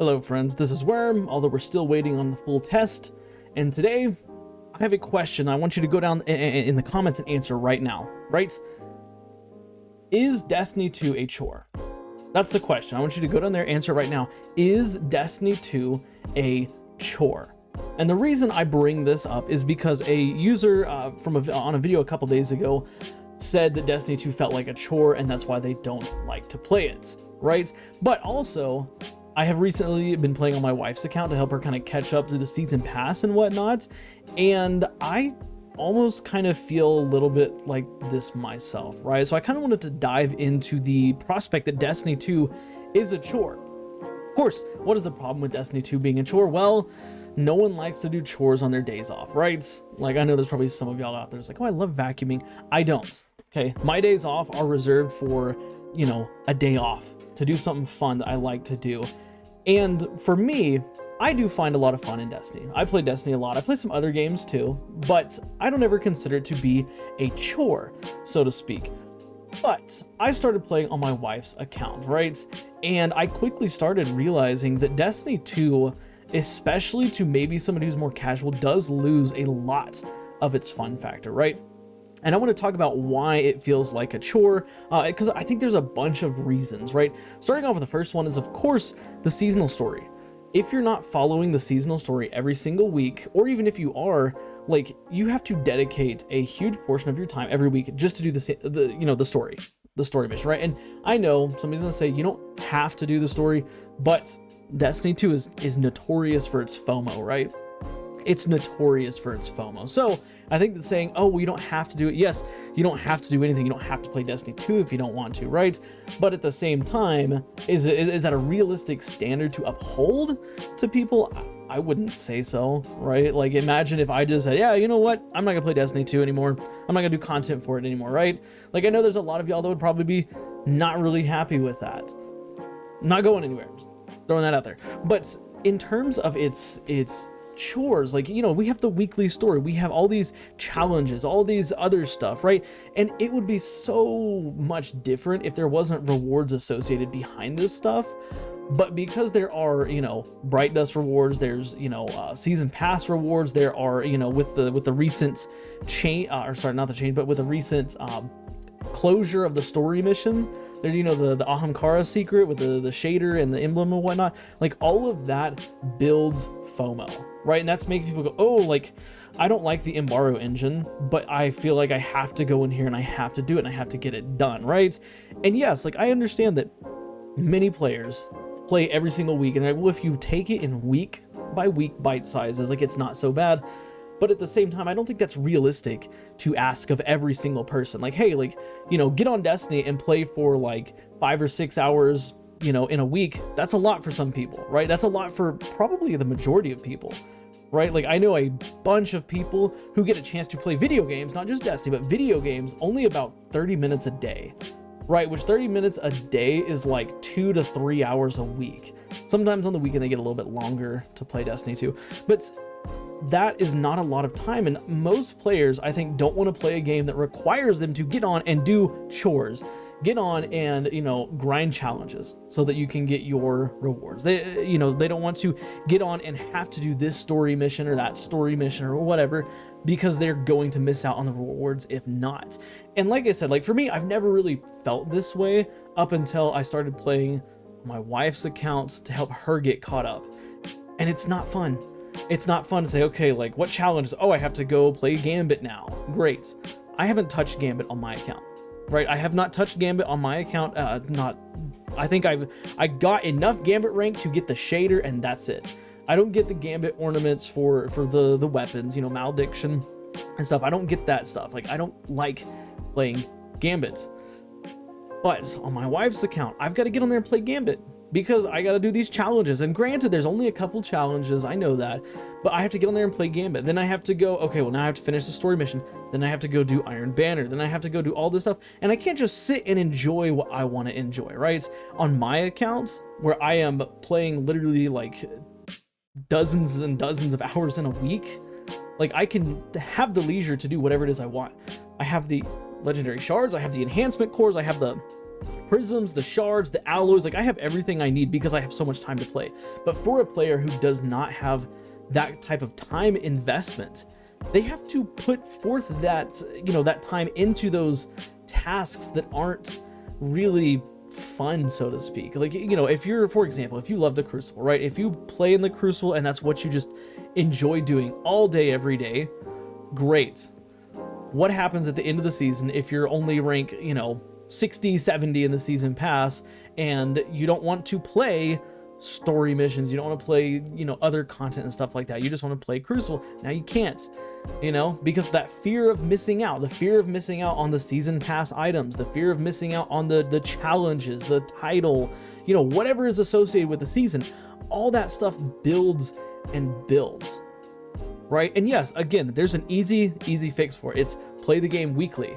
Hello friends, this is Worm, although we're still waiting on the full test, and today I have a question I want you to go down in the comments and answer right now, right? Is Destiny 2 a chore? That's the question. I want you to go down there, answer right now. Is Destiny 2 a chore? And the reason I bring this up is because a user on a video a couple days ago said that Destiny 2 felt like a chore and that's why they don't like to play it, right? But also, I have recently been playing on my wife's account to help her kind of catch up through the season pass and whatnot, and I almost kind of feel a little bit like this myself, right? So I kind of wanted to dive into the prospect that Destiny 2 is a chore. Of course, what is the problem with Destiny 2 being a chore? Well, no one likes to do chores on their days off, right? Like, I know there's probably some of y'all out there that's like, oh, I love vacuuming. I don't, okay? My days off are reserved for, you know, a day off to do something fun that I like to do. And for me, I do find a lot of fun in Destiny. I play Destiny a lot. I play some other games too, but I don't ever consider it to be a chore, so to speak. But I started playing on my wife's account, right? And I quickly started realizing that Destiny 2, especially to maybe somebody who's more casual, does lose a lot of its fun factor, right? And I want to talk about why it feels like a chore, because I think there's a bunch of reasons, right? Starting off with the first one is, of course, the seasonal story. If you're not following the seasonal story every single week, or even if you are, like, you have to dedicate a huge portion of your time every week just to do the story mission, right? And I know somebody's gonna say you don't have to do the story, but Destiny 2 is notorious for its FOMO, right? It's notorious for its FOMO. So I think that saying, oh, well, you don't have to do it. Yes, you don't have to do anything. You don't have to play Destiny 2 if you don't want to, right? But at the same time, is that a realistic standard to uphold to people? I wouldn't say so, right? Like, imagine if I just said, yeah, you know what? I'm not gonna play Destiny 2 anymore. I'm not gonna do content for it anymore, right? Like, I know there's a lot of y'all that would probably be not really happy with that. Not going anywhere. Just throwing that out there. But in terms of its chores, like, you know, we have the weekly story, we have all these challenges, all these other stuff, right? And it would be so much different if there wasn't rewards associated behind this stuff. But because there are, you know, Bright Dust rewards, there's, you know, season pass rewards, there are, you know, with the recent change, or sorry, not the change, but with the recent closure of the story mission, there's, you know, the Ahamkara secret with the shader and the emblem and whatnot. Like, all of that builds FOMO, right? And that's making people go, oh, like, I don't like the Embaro engine, but I feel like I have to go in here and I have to do it and I have to get it done, right? And yes, like, I understand that many players play every single week, and they're like, well, if you take it in week by week bite sizes, like, it's not so bad. But at the same time, I don't think that's realistic to ask of every single person. Like, hey, like, you know, get on Destiny and play for like 5 or 6 hours, you know, in a week. That's a lot for some people, right? That's a lot for probably the majority of people, right? Like, I know a bunch of people who get a chance to play video games, not just Destiny, but video games, only about 30 minutes a day, right? Which 30 minutes a day is like 2 to 3 hours a week. Sometimes on the weekend, they get a little bit longer to play Destiny 2, but that is not a lot of time. And most players, I think, don't want to play a game that requires them to get on and do chores, get on and, you know, grind challenges so that you can get your rewards. They, you know, they don't want to get on and have to do this story mission or that story mission or whatever, because they're going to miss out on the rewards if not. And like I said, like, for me, I've never really felt this way up until I started playing my wife's account to help her get caught up. And it's not fun. It's not fun to say, okay, like, what challenge? Oh, I have to go play Gambit now. Great. I haven't touched Gambit on my account, right? I have not touched Gambit on my account. I think I got enough Gambit rank to get the shader, and that's it. I don't get the Gambit ornaments for the weapons, you know, malediction and stuff. I don't get that stuff. Like, I don't like playing Gambit. But on my wife's account, I've got to get on there and play Gambit, because I got to do these challenges. And granted, there's only a couple challenges, I know that, but I have to get on there and play Gambit. Then I have to go, okay, well, now I have to finish the story mission. Then I have to go do Iron Banner. Then I have to go do all this stuff. And I can't just sit and enjoy what I want to enjoy, right? On my account, where I am playing literally like dozens and dozens of hours in a week, like, I can have the leisure to do whatever it is I want. I have the legendary shards, I have the enhancement cores, I have the prisms, the shards, the alloys. Like, I have everything I need because I have so much time to play. But for a player who does not have that type of time investment, they have to put forth that, you know, that time into those tasks that aren't really fun, so to speak. Like, you know, if you're, for example, if you love the Crucible, right? If you play in the Crucible and that's what you just enjoy doing all day, every day, great. What happens at the end of the season if you're only rank, you know, 60, 70 in the season pass, and you don't want to play story missions, you don't want to play, you know, other content and stuff like that, you just want to play Crucible? Now you can't, you know, because that fear of missing out, the fear of missing out on the season pass items, the fear of missing out on the challenges, the title, you know, whatever is associated with the season, all that stuff builds and builds, right? And yes, again, there's an easy fix for it. It's play the game weekly.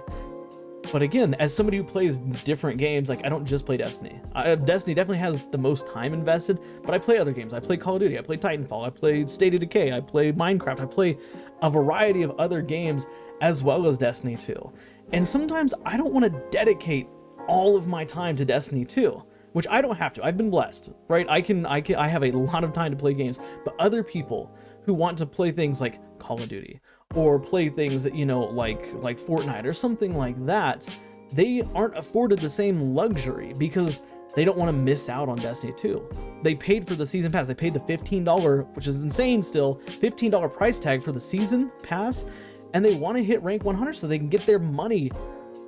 But again, as somebody who plays different games, like, I don't just play Destiny. Destiny definitely has the most time invested, but I play other games. I play Call of Duty, I play Titanfall, I play State of Decay, I play Minecraft, I play a variety of other games as well as Destiny 2. And sometimes I don't want to dedicate all of my time to Destiny 2, which I don't have to. I've been blessed, right? I have a lot of time to play games, but other people who want to play things like Call of Duty or play things that, you know, like Fortnite or something like that, they aren't afforded the same luxury because they don't want to miss out on Destiny 2. They paid for the season pass. They paid the $15, which is insane still, $15 price tag for the season pass, and they want to hit rank 100 so they can get their money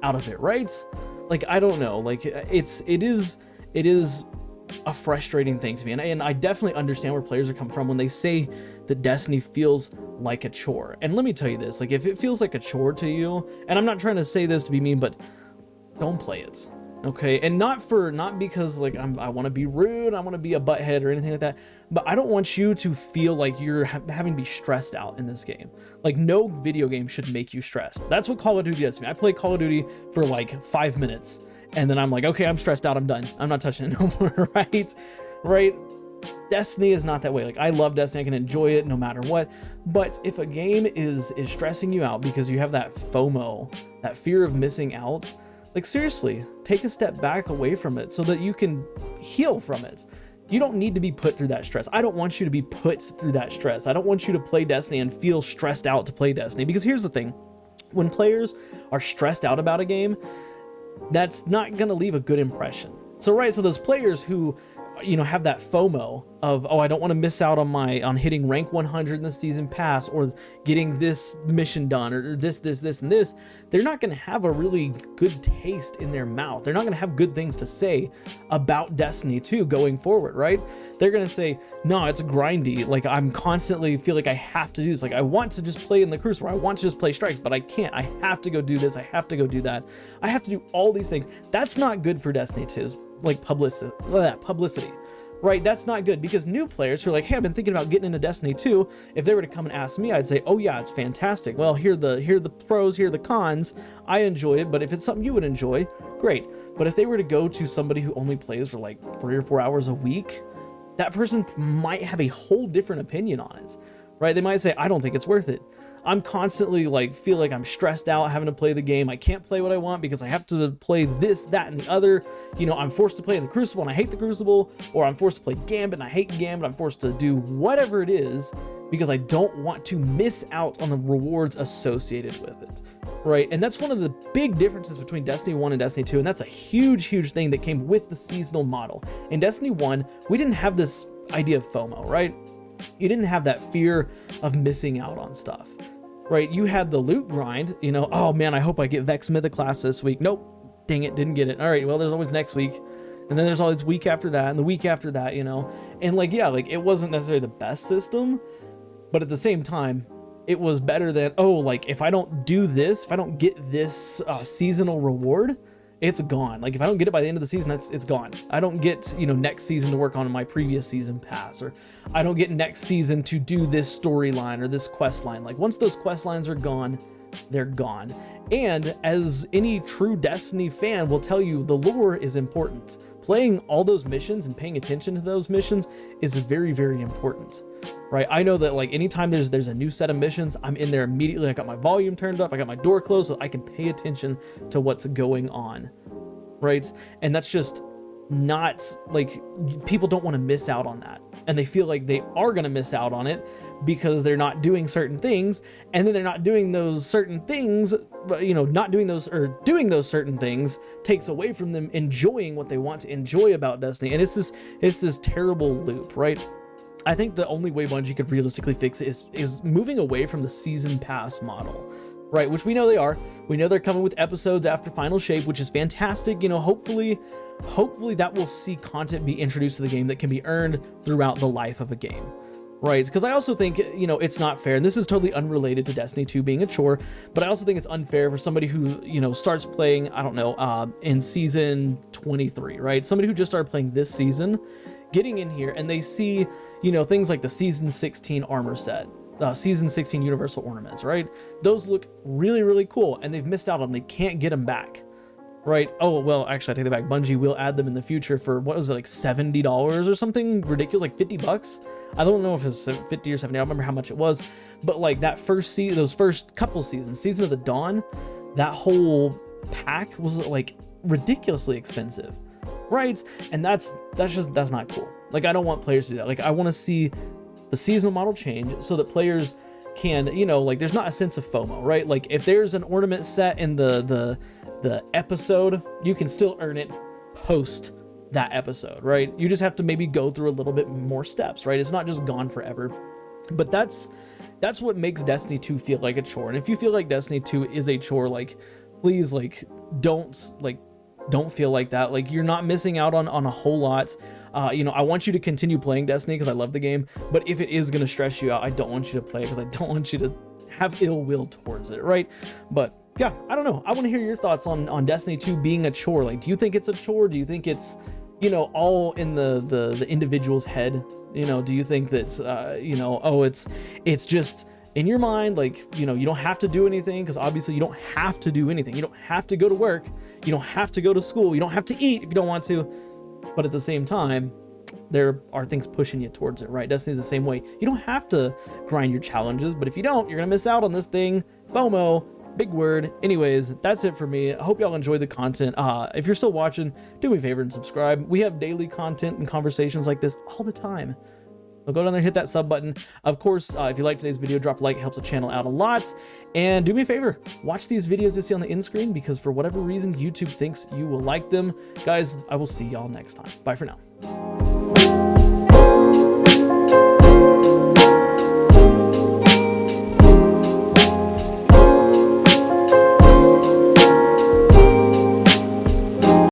out of it, right? Like, I don't know, like, it is a frustrating thing to me, and I definitely understand where players are coming from when they say that Destiny feels like a chore. And let me tell you this, like, if it feels like a chore to you, and I'm not trying to say this to be mean, but don't play it, okay? And not because like I want to be rude, I want to be a butthead or anything like that, but I don't want you to feel like you're having to be stressed out in this game. Like, no video game should make you stressed. That's what Call of Duty does to me. I play Call of Duty for like 5 minutes, and then I'm like, okay, I'm stressed out, I'm done, I'm not touching it no more, right? Destiny is not that way. Like, I love Destiny, I can enjoy it no matter what, but if a game is stressing you out because you have that FOMO, that fear of missing out, like, seriously, take a step back away from it so that you can heal from it. You don't need to be put through that stress. I don't want you to be put through that stress. I don't want you to play Destiny and feel stressed out to play Destiny, because here's the thing, when players are stressed out about a game, that's not going to leave a good impression. So those players who, you know, have that FOMO of, oh, I don't want to miss out on hitting rank 100 in the season pass, or getting this mission done, or this, and this, they're not going to have a really good taste in their mouth. They're not going to have good things to say about Destiny 2 going forward, right? They're going to say, no, it's grindy. Like, I'm constantly feel like I have to do this. Like, I want to just play in the Crucible, I want to just play Strikes, but I can't. I have to go do this. I have to go do that. I have to do all these things. That's not good for Destiny 2's like publicity, right? That's not good, because new players who are like, hey, I've been thinking about getting into Destiny 2, if they were to come and ask me, I'd say, oh yeah, it's fantastic. Well, here are the pros, here are the cons. I enjoy it, but if it's something you would enjoy, great. But if they were to go to somebody who only plays for like 3 or 4 hours a week, that person might have a whole different opinion on it, right? They might say, I don't think it's worth it. I'm constantly like, feel like I'm stressed out having to play the game. I can't play what I want because I have to play this, that, and the other. You know, I'm forced to play in the Crucible and I hate the Crucible, or I'm forced to play Gambit and I hate Gambit. I'm forced to do whatever it is because I don't want to miss out on the rewards associated with it, right? And that's one of the big differences between Destiny 1 and Destiny 2, and that's a huge thing that came with the seasonal model. In Destiny 1, we didn't have this idea of FOMO, right? You didn't have that fear of missing out on stuff, right? You had the loot grind, you know, oh man, I hope I get Vex Mythoclast this week. Nope, dang it, didn't get it. All right, well, there's always next week. And then there's always week after that, and the week after that, you know? And like, yeah, like, it wasn't necessarily the best system, but at the same time, it was better than, oh, like, if I don't do this, if I don't get this seasonal reward, it's gone. Like, if I don't get it by the end of the season, it's gone. I don't get, you know, next season to work on my previous season pass, or I don't get next season to do this storyline or this quest line. Like, once those quest lines are gone, they're gone. And as any true Destiny fan will tell you, the lore is important. Playing all those missions and paying attention to those missions is very, very important, right? I know that, like, anytime there's a new set of missions, I'm in there immediately. I got my volume turned up, I got my door closed, so I can pay attention to what's going on, right? And that's just not like, people don't want to miss out on that, and they feel like they are going to miss out on it because they're not doing certain things, and then they're not doing those certain things, but not doing those, or doing those certain things takes away from them enjoying what they want to enjoy about Destiny. And it's this terrible loop, right? I think the only way Bungie could realistically fix it is moving away from the season pass model, right? Which we know they are. We know they're coming with episodes after Final Shape, which is fantastic. Hopefully that will see content be introduced to the game that can be earned throughout the life of a game, right? Because I also think, it's not fair, and this is totally unrelated to Destiny 2 being a chore, but I also think it's unfair for somebody who, starts playing, I don't know, in season 23, right? Somebody who just started playing this season, getting in here, and they see, things like the season 16 armor set, season 16 universal ornaments, right? Those look really, really cool, and they've missed out on them. They can't get them back, right? Oh, well, actually, I take that back. Bungie will add them in the future for, what was it, like $70 or something ridiculous, like $50. I don't know if it's 50 or 70. I don't remember how much it was, but like that first season, those first couple seasons, Season of the Dawn, that whole pack was like ridiculously expensive, right? And that's not cool. Like, I don't want players to do that. Like, I want to see the seasonal model change so that players can, like, there's not a sense of FOMO, right? Like, if there's an ornament set in the episode, you can still earn it post that episode, right? You just have to maybe go through a little bit more steps, right? It's not just gone forever. But that's what makes Destiny 2 feel like a chore. And if you feel like Destiny 2 is a chore, like, please, like, don't feel like that. Like, you're not missing out on a whole lot. I want you to continue playing Destiny because I love the game, but if it is going to stress you out, I don't want you to play it because I don't want you to have ill will towards it, right? But yeah, I don't know. I want to hear your thoughts on Destiny 2 being a chore. Like, do you think it's a chore? Do you think it's, all in the individual's head? Do you think that's, it's just in your mind, like, you don't have to do anything, because obviously you don't have to do anything. You don't have to go to work. You don't have to go to school. You don't have to eat if you don't want to. But at the same time, there are things pushing you towards it, right? Destiny's the same way. You don't have to grind your challenges, but if you don't, you're going to miss out on this thing. FOMO, big word. Anyways, that's it for me. I hope y'all enjoyed the content. If you're still watching, do me a favor and subscribe. We have daily content and conversations like this all the time. So go down there, hit that sub button. Of course, if you like today's video, drop a like. It helps the channel out a lot. And do me a favor, watch these videos you see on the end screen, because for whatever reason, YouTube thinks you will like them. Guys, I will see y'all next time. Bye for now.